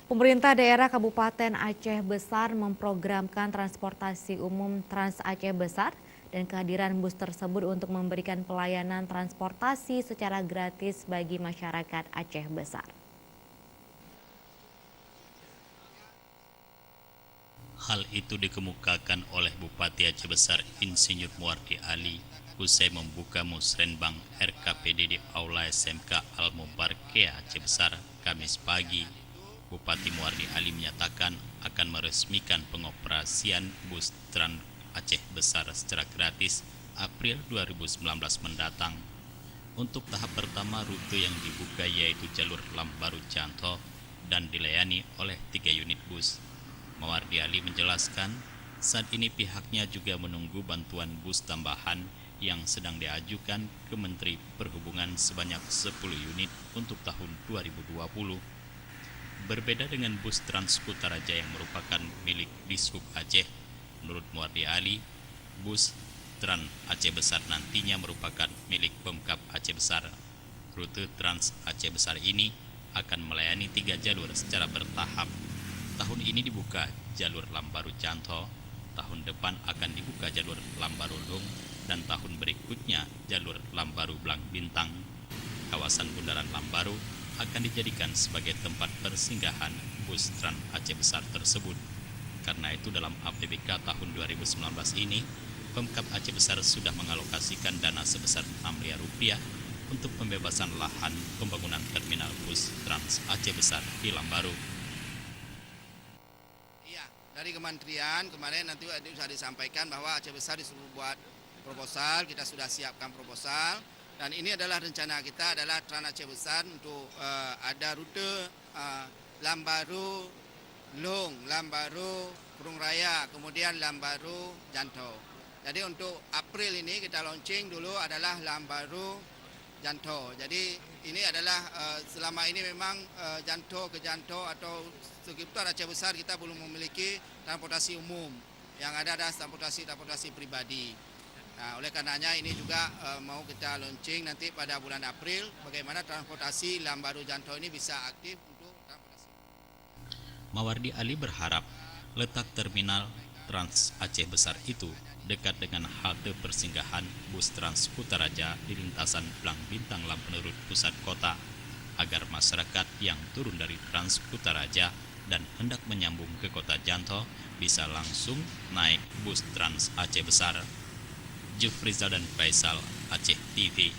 Pemerintah daerah Kabupaten Aceh Besar memprogramkan transportasi umum Trans Aceh Besar dan kehadiran bus tersebut untuk memberikan pelayanan transportasi secara gratis bagi masyarakat Aceh Besar. Hal itu dikemukakan oleh Bupati Aceh Besar Insinyur Muwardi Ali usai membuka musrenbang RKPD di Aula SMK Al-Mubarakeh Aceh Besar Kamis pagi. Bupati Muwardi Ali menyatakan akan meresmikan pengoperasian bus Trans Aceh Besar secara gratis April 2019 mendatang. Untuk tahap pertama, rute yang dibuka yaitu jalur Lambaru Canto dan dilayani oleh 3 unit bus. Muwardi Ali menjelaskan, saat ini pihaknya juga menunggu bantuan bus tambahan yang sedang diajukan ke Menteri Perhubungan sebanyak 10 unit untuk tahun 2020. Berbeda dengan bus Trans Kutaraja yang merupakan milik Dishub Aceh, menurut Muwardi Ali, bus Trans Aceh Besar nantinya merupakan milik Pemkab Aceh Besar. Rute Trans Aceh Besar ini akan melayani 3 jalur secara bertahap. Tahun ini dibuka jalur Lambaru Canto, tahun depan akan dibuka jalur Lambaru Lung, dan tahun berikutnya jalur Lambaru Blang Bintang. Kawasan Bundaran Lambaru akan dijadikan sebagai tempat persinggahan bus Trans Aceh Besar tersebut. Karena itu dalam APBK tahun 2019 ini, Pemkab Aceh Besar sudah mengalokasikan dana sebesar 6 miliar rupiah untuk pembebasan lahan pembangunan terminal bus Trans Aceh Besar di Lambaru. Dari kementerian kemarin nanti sudah disampaikan bahwa Aceh Besar disuruh buat proposal, kita sudah siapkan proposal, dan ini adalah rencana kita adalah Trans Aceh Besar untuk ada rute Lambaru Lung, Lambaru Kurung Raya, kemudian Lambaru Janto. Jadi untuk April ini kita launching dulu adalah Lambaru Janto. Jadi ini adalah selama ini memang Janto ke Janto atau sekitar Aceh Besar kita belum memiliki transportasi umum. Yang ada adalah transportasi pribadi. Nah, oleh karenanya ini juga mau kita launching nanti pada bulan April bagaimana transportasi Lambaru Janto ini bisa aktif untuk transportasi. Muwardi Ali berharap letak terminal Trans Aceh Besar itu dekat dengan halte persinggahan bus Trans Kutaraja di lintasan Blang Bintang Lampenurut pusat kota, agar masyarakat yang turun dari Trans Kutaraja dan hendak menyambung ke kota Janto bisa langsung naik bus Trans Aceh Besar. Jufrizal dan Faisal, Aceh TV.